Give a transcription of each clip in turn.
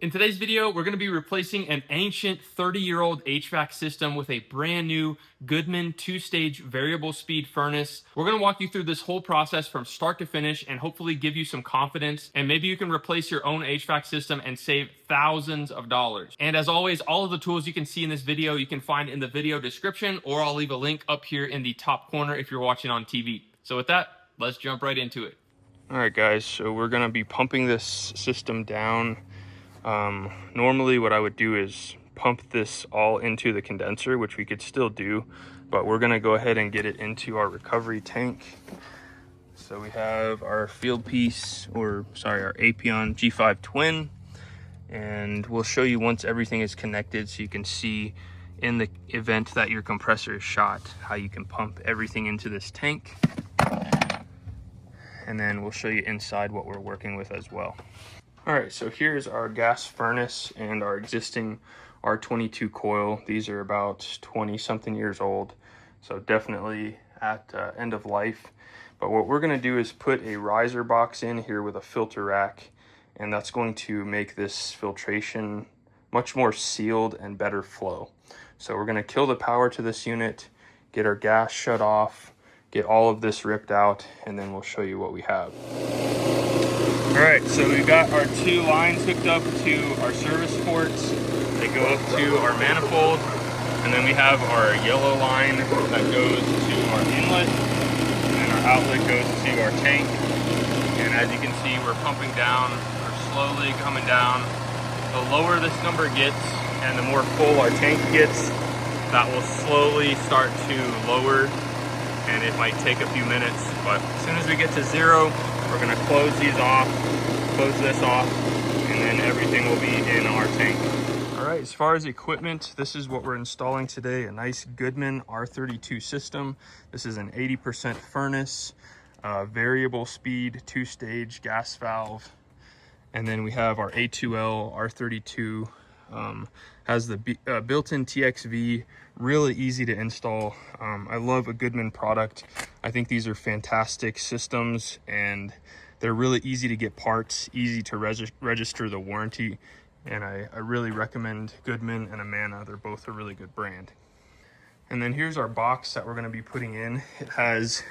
In today's video, we're going to be replacing an ancient 30-year-old HVAC system with a brand new Goodman 2-stage variable speed furnace. We're going to walk you through this whole process from start to finish and hopefully give you some confidence, and maybe you can replace your own HVAC system and save thousands of dollars. And as always, all of the tools you can see in this video you can find in the video description, or I'll leave a link up here in the top corner if you're watching on TV. So with that, let's jump right into it. All right guys, so we're going to be pumping this system down. Normally what I would do is pump this all into the condenser, which we could still do, but we're gonna go ahead and get it into our recovery tank. So we have our field piece, or sorry, our Apion G5 Twin, and we'll show you once everything is connected so you can see in the event that your compressor is shot, how you can pump everything into this tank. And then we'll show you inside what we're working with as well. All right, so here's our gas furnace and our existing R22 coil. These are about 20 something years old, so definitely at end of life. But what we're gonna do is put a riser box in here with a filter rack, and that's going to make this filtration much more sealed and better flow. So we're gonna kill the power to this unit, get our gas shut off, get all of this ripped out, and then we'll show you what we have. All right, so we've got our two lines hooked up to our service ports. They go up to our manifold, and then we have our yellow line that goes to our inlet, and our outlet goes to our tank. And as you can see, we're pumping down, or slowly coming down. The lower this number gets, and the more full our tank gets, that will slowly start to lower, and it might take a few minutes, but as soon as we get to zero, we're gonna close these off, close this off, and then everything will be in our tank. All right, as far as equipment, this is what we're installing today, a nice Goodman R32 system. This is an 80% furnace, variable speed, 2-stage gas valve. And then we have our A2L R32, has the built-in TXV, really easy to install. I love a Goodman product. I think these are fantastic systems, and they're really easy to get parts, easy to register the warranty, and I really recommend Goodman and Amana. They're both a really good brand. And then here's our box that we're going to be putting in. It has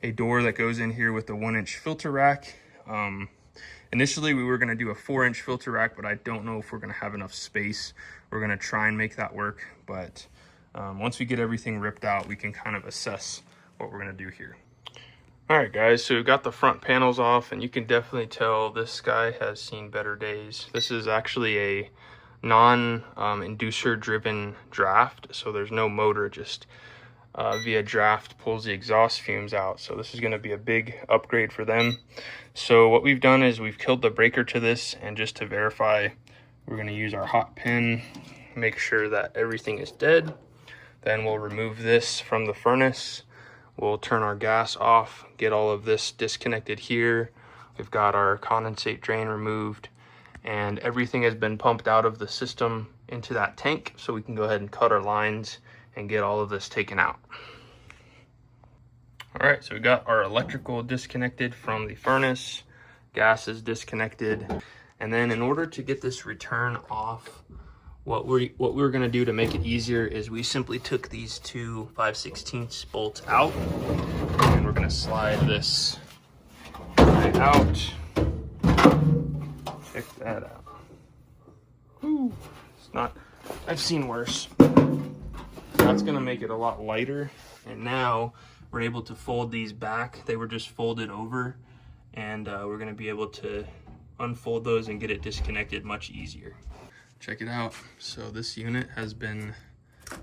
a door that goes in here with the 1-inch filter rack. Initially we were going to do a 4-inch filter rack, but I don't know if we're going to have enough space. We're going to try and make that work, but once we get everything ripped out, we can kind of assess what we're going to do here. All right guys, so we've got the front panels off, and you can definitely tell this guy has seen better days. This is actually a non-inducer driven draft, so there's no motor, just via draft pulls the exhaust fumes out. So this is going to be a big upgrade for them. So what we've done is we've killed the breaker to this, and just to verify, we're going to use our hot pin, make sure that everything is dead. Then we'll remove this from the furnace. We'll turn our gas off, get all of this disconnected here. We've got our condensate drain removed, and everything has been pumped out of the system into that tank, so we can go ahead and cut our lines and get all of this taken out. All right, so we got our electrical disconnected from the furnace, gas is disconnected, and then in order to get this return off, what we're gonna do to make it easier is we simply took these two 5/16 bolts out, and we're gonna slide this right out. Check that out. Whew. It's not, I've seen worse. That's gonna make it a lot lighter, and now we're able to fold these back. They were just folded over, and we're gonna be able to unfold those and get it disconnected much easier. Check it out. So this unit has been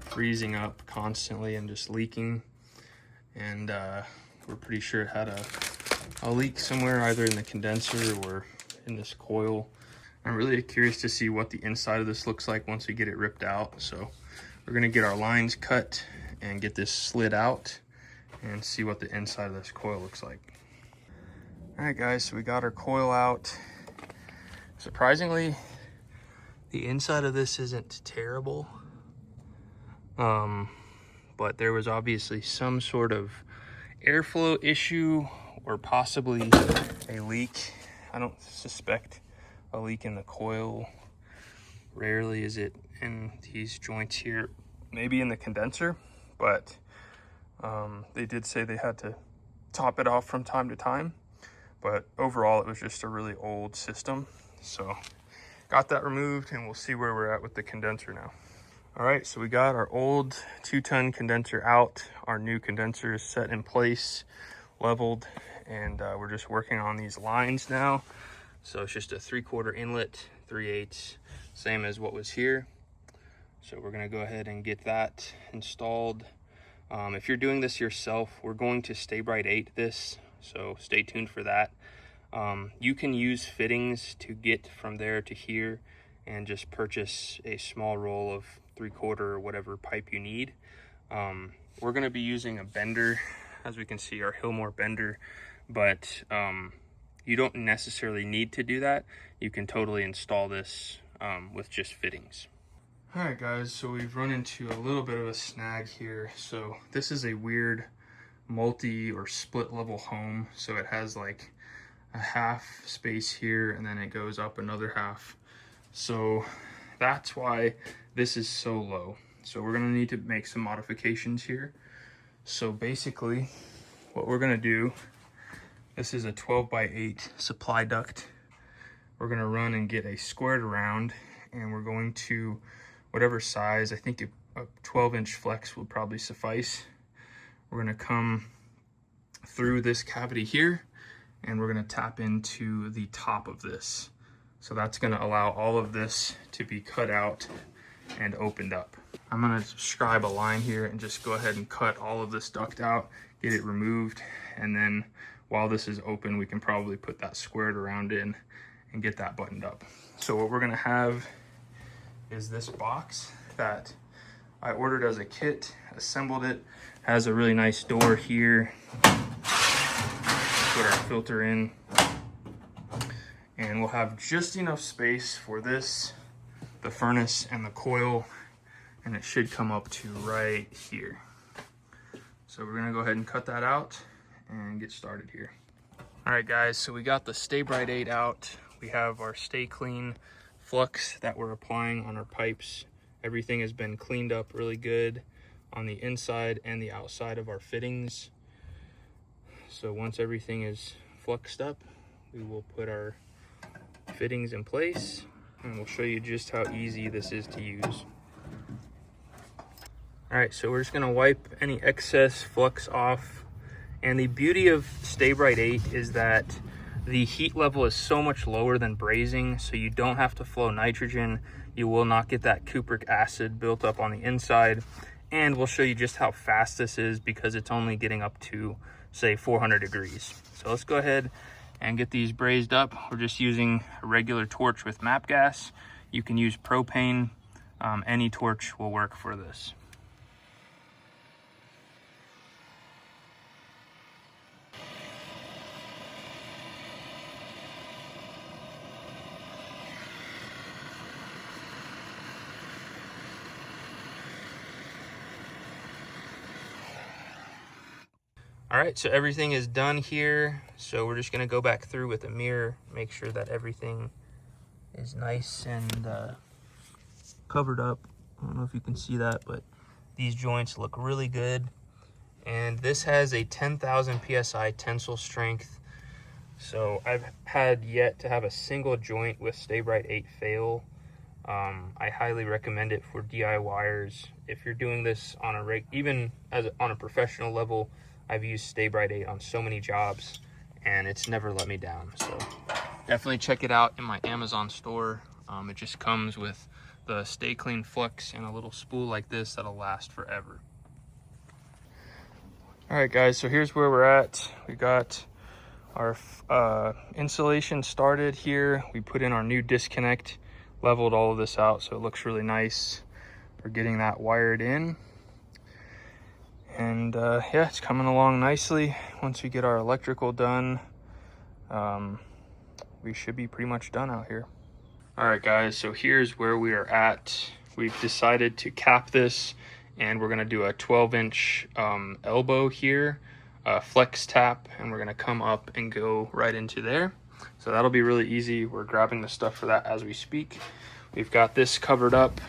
freezing up constantly and just leaking, and we're pretty sure it had a leak somewhere, either in the condenser or in this coil. I'm really curious to see what the inside of this looks like once we get it ripped out. So we're gonna get our lines cut and get this slid out and see what the inside of this coil looks like. All right guys, so we got our coil out. Surprisingly, the inside of this isn't terrible, but there was obviously some sort of airflow issue or possibly a leak. I don't suspect a leak in the coil Rarely is it in these joints here, maybe in the condenser, but they did say they had to top it off from time to time. But overall, it was just a really old system. So got that removed, and we'll see where we're at with the condenser now. All right, so we got our old 2-ton condenser out. Our new condenser is set in place, leveled, and we're just working on these lines now. So it's just a 3/4 inlet, 3/8, same as what was here. So we're gonna go ahead and get that installed. If you're doing this yourself, we're going to Stay Bright 8 this, so stay tuned for that. You can use fittings to get from there to here and just purchase a small roll of 3/4 or whatever pipe you need. We're going to be using a bender, as we can see, our Hillmore bender, but you don't necessarily need to do that. You can totally install this with just fittings. All right, guys, so we've run into a little bit of a snag here. So this is a weird multi or split level home. So it has like a half space here, and then it goes up another half. So that's why this is so low. So we're gonna need to make some modifications here. So basically what we're gonna do, this is a 12x8 supply duct. We're gonna run and get a squared around, and we're going to, whatever size, I think a 12-inch flex will probably suffice. We're gonna come through this cavity here, and we're gonna tap into the top of this. So that's gonna allow all of this to be cut out and opened up. I'm gonna scribe a line here and just go ahead and cut all of this duct out, get it removed, and then while this is open, we can probably put that squared around in and get that buttoned up. So what we're gonna have is this box that I ordered as a kit, assembled it, has a really nice door here. Put our filter in, and we'll have just enough space for this, the furnace, and the coil, and it should come up to right here. So we're gonna go ahead and cut that out and get started here. All right, guys, so we got the Stay Bright 8 out. We have our Stay Clean flux that we're applying on our pipes. Everything has been cleaned up really good on the inside and the outside of our fittings. So once everything is fluxed up, we will put our fittings in place, and we'll show you just how easy this is to use. All right, so we're just gonna wipe any excess flux off. And the beauty of Stay Bright 8 is that the heat level is so much lower than brazing, so you don't have to flow nitrogen. You will not get that cupric acid built up on the inside. And we'll show you just how fast this is because it's only getting up to, say, 400 degrees. So let's go ahead and get these brazed up. We're just using a regular torch with MAP gas. You can use propane. Any torch will work for this. All right, so everything is done here. So we're just gonna go back through with a mirror, make sure that everything is nice and covered up. I don't know if you can see that, but these joints look really good. And this has a 10,000 PSI tensile strength. So I've had yet to have a single joint with Stay Bright 8 fail. I highly recommend it for DIYers. If you're doing this on on a professional level, I've used Stay Bright 8 on so many jobs, and it's never let me down. So definitely check it out in my Amazon store. It just comes with the Stay Clean Flux and a little spool like this that'll last forever. All right, guys, so here's where we're at. We got our insulation started here. We put in our new disconnect, leveled all of this out so it looks really nice. We're getting that wired in. And yeah, it's coming along nicely. Once we get our electrical done, we should be pretty much done out here. All right, guys, so here's where we are at. We've decided to cap this, and we're gonna do a 12-inch elbow here, flex tap, and we're gonna come up and go right into there. So that'll be really easy. We're grabbing the stuff for that as we speak. We've got this covered up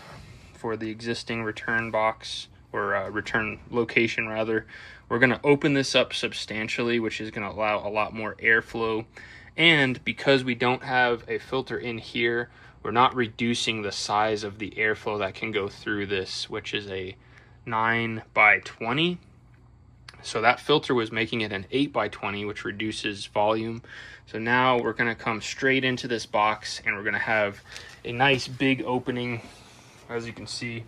for the existing return box, or return location rather. We're going to open this up substantially, which is going to allow a lot more airflow. And because we don't have a filter in here, we're not reducing the size of the airflow that can go through this, which is a 9 by 20. So that filter was making it an 8 by 20, which reduces volume. So now we're going to come straight into this box, and we're going to have a nice big opening. As you can see,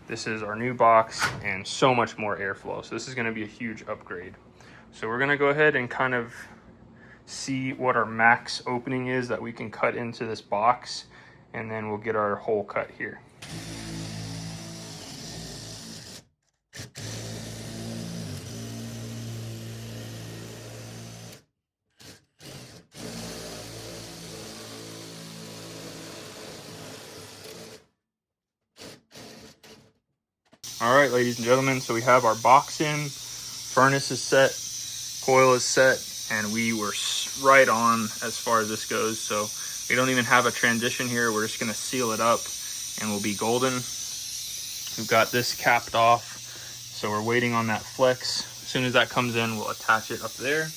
this is our new box and so much more airflow. So this is going to be a huge upgrade. So we're going to go ahead and kind of see what our max opening is that we can cut into this box, and then we'll get our hole cut here. All right, ladies and gentlemen, so we have our box in, furnace is set, coil is set, and we were right on as far as this goes. So we don't even have a transition here. We're just gonna seal it up and we'll be golden. We've got this capped off, so we're waiting on that flex. As soon as that comes in, we'll attach it up there.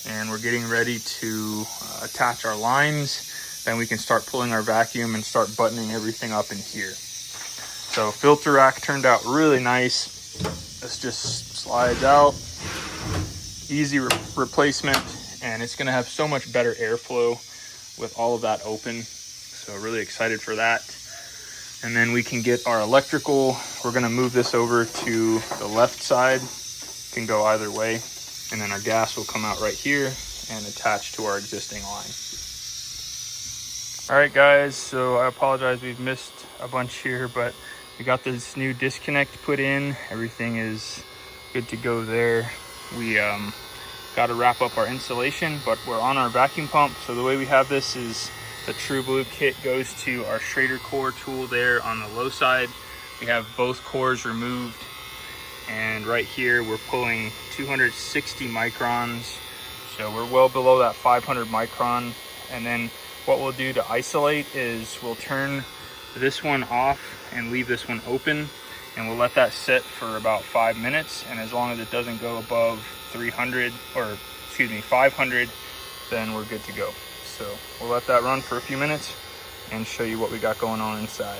And we're getting ready to attach our lines. Then we can start pulling our vacuum and start buttoning everything up in here. So filter rack turned out really nice. This just slides out, easy replacement, and it's gonna have so much better airflow with all of that open. So really excited for that. And then we can get our electrical. We're gonna move this over to the left side. It can go either way. And then our gas will come out right here and attach to our existing line. All right, guys, so I apologize, we've missed a bunch here, but we got this new disconnect put in. Everything is good to go there. We got to wrap up our insulation, but we're on our vacuum pump. So the way we have this is the True Blue kit goes to our Schrader core tool there on the low side. We have both cores removed, and right here we're pulling 260 microns. So we're well below that 500 micron. And then what we'll do to isolate is we'll turn this one off and leave this one open, and we'll let that sit for about 5 minutes. And as long as it doesn't go above 500, then we're good to go. So we'll let that run for a few minutes and show you what we got going on inside.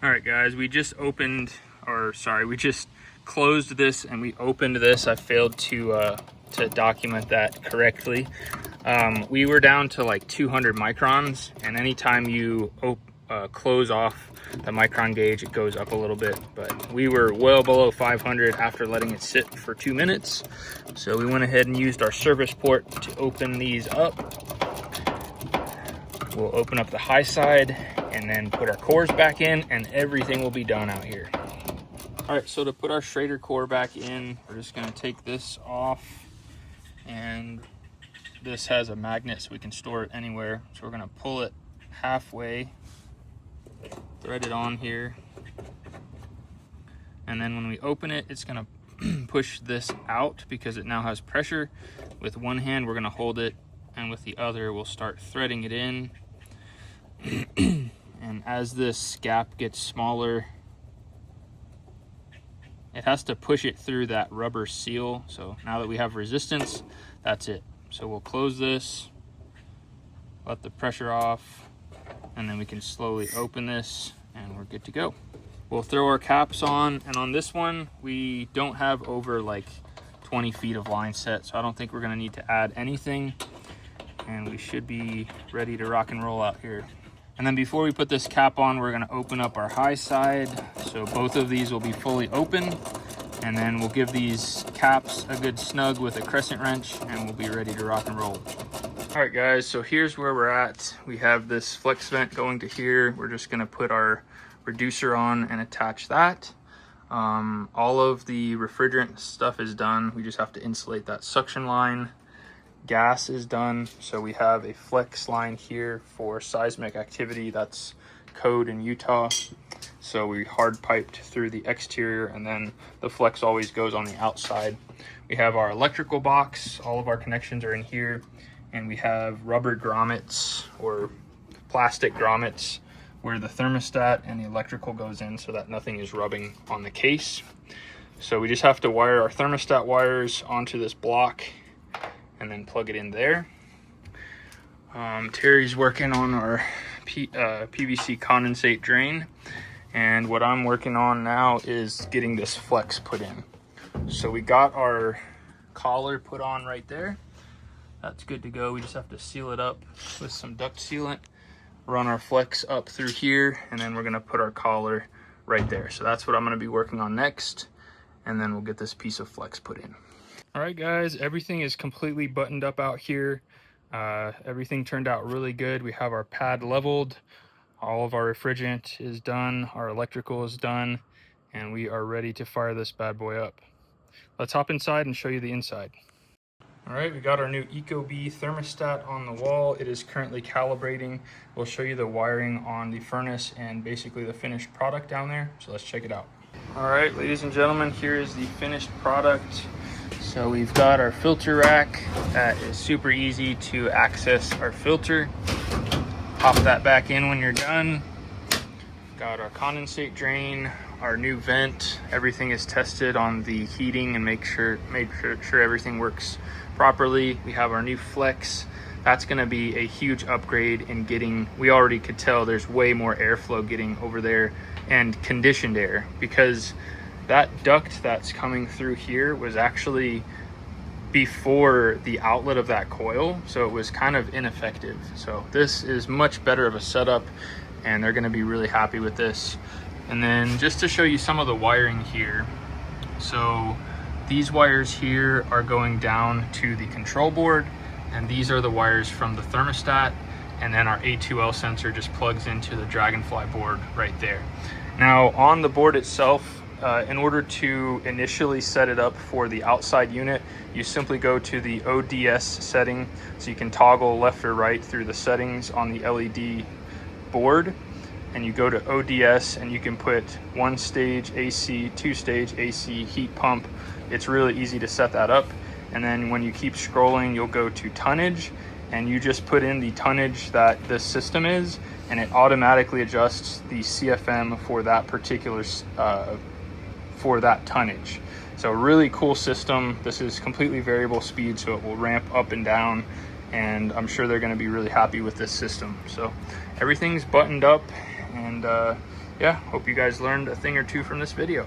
All right, guys, we just closed this and we opened this. I failed to document that correctly. We were down to like 200 microns, and anytime you close off the micron gauge, it goes up a little bit, but we were well below 500 after letting it sit for 2 minutes. So we went ahead and used our service port to open these up. We'll open up the high side and then put our cores back in, and everything will be done out here. All right, so to put our Schrader core back in, we're just gonna take this off, and this has a magnet so we can store it anywhere. So we're gonna pull it halfway, thread it on here, and then when we open it, it's gonna push this out because it now has pressure. With one hand we're gonna hold it, and with the other we'll start threading it in. And as this gap gets smaller, it has to push it through that rubber seal. So now that we have resistance, that's it. So we'll close this, let the pressure off, and then we can slowly open this and we're good to go. We'll throw our caps on, and on this one, we don't have over like 20 feet of line set, so I don't think we're gonna need to add anything, and we should be ready to rock and roll out here. And then before we put this cap on, we're gonna open up our high side. So both of these will be fully open, and then we'll give these caps a good snug with a crescent wrench, and we'll be ready to rock and roll. All right, guys, so here's where we're at. We have this flex vent going to here. We're just gonna put our reducer on and attach that. All of the refrigerant stuff is done. We just have to insulate that suction line. Gas is done. So we have a flex line here for seismic activity. That's code in Utah. So we hard piped through the exterior, and then the flex always goes on the outside. We have our electrical box. All of our connections are in here. and we have rubber grommets or plastic grommets where the thermostat and the electrical goes in so that nothing is rubbing on the case. So we just have to wire our thermostat wires onto this block and then plug it in there. Terry's working on our PVC condensate drain, and what I'm working on now is getting this flex put in. So we got our collar put on right there. That's good to go. We just have to seal it up with some duct sealant, run our flex up through here, and then we're gonna put our collar right there. So that's what I'm gonna be working on next, and then we'll get this piece of flex put in. All right, guys, everything is completely buttoned up out here. Everything turned out really good. We have our pad leveled. All of our refrigerant is done. Our electrical is done, and we are ready to fire this bad boy up. Let's hop inside and show you the inside. All right, we got our new ecobee thermostat on the wall. It is currently calibrating. We'll show you the wiring on the furnace and basically the finished product down there. So let's check it out. All right, ladies and gentlemen, here is the finished product. So we've got our filter rack. That is super easy to access our filter. Pop that back in when you're done. Got our condensate drain, our new vent. Everything is tested on the heating and make sure everything works properly. We have our new flex. That's gonna be a huge upgrade in getting, we already could tell there's way more airflow getting over there and conditioned air, because that duct that's coming through here was actually before the outlet of that coil, so it was kind of ineffective. So this is much better of a setup, and they're going to be really happy with this. And then just to show you some of the wiring here, so these wires here are going down to the control board, and these are the wires from the thermostat, and then our A2L sensor just plugs into the Dragonfly board right there. Now on the board itself, in order to initially set it up for the outside unit, you simply go to the ODS setting, so you can toggle left or right through the settings on the LED board, and you go to ODS and you can put 1-stage AC, 2-stage AC, heat pump. It's really easy to set that up. And then when you keep scrolling, you'll go to tonnage, and you just put in the tonnage that this system is, and it automatically adjusts the CFM for that particular for that tonnage. So really cool system. This is completely variable speed, so it will ramp up and down, and I'm sure they're going to be really happy with this system. So everything's buttoned up, and yeah, hope you guys learned a thing or two from this video.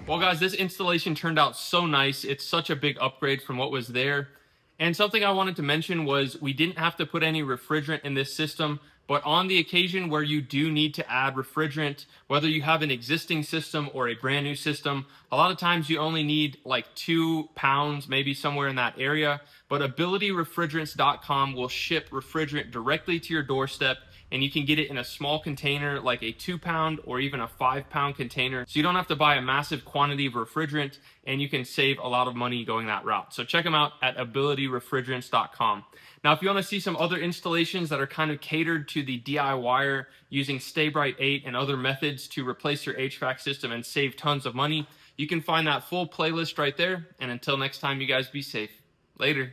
Well, guys, this installation turned out so nice. It's such a big upgrade from what was there. And something I wanted to mention was we didn't have to put any refrigerant in this system, but on the occasion where you do need to add refrigerant, whether you have an existing system or a brand new system, a lot of times you only need like 2 pounds, maybe somewhere in that area. But AbilityRefrigerants.com will ship refrigerant directly to your doorstep, and you can get it in a small container like a 2-pound or even a 5-pound container. So you don't have to buy a massive quantity of refrigerant, and you can save a lot of money going that route. So check them out at AbilityRefrigerants.com. Now, if you want to see some other installations that are kind of catered to the DIYer using Stay Bright 8 and other methods to replace your HVAC system and save tons of money, you can find that full playlist right there. And until next time, you guys be safe. Later.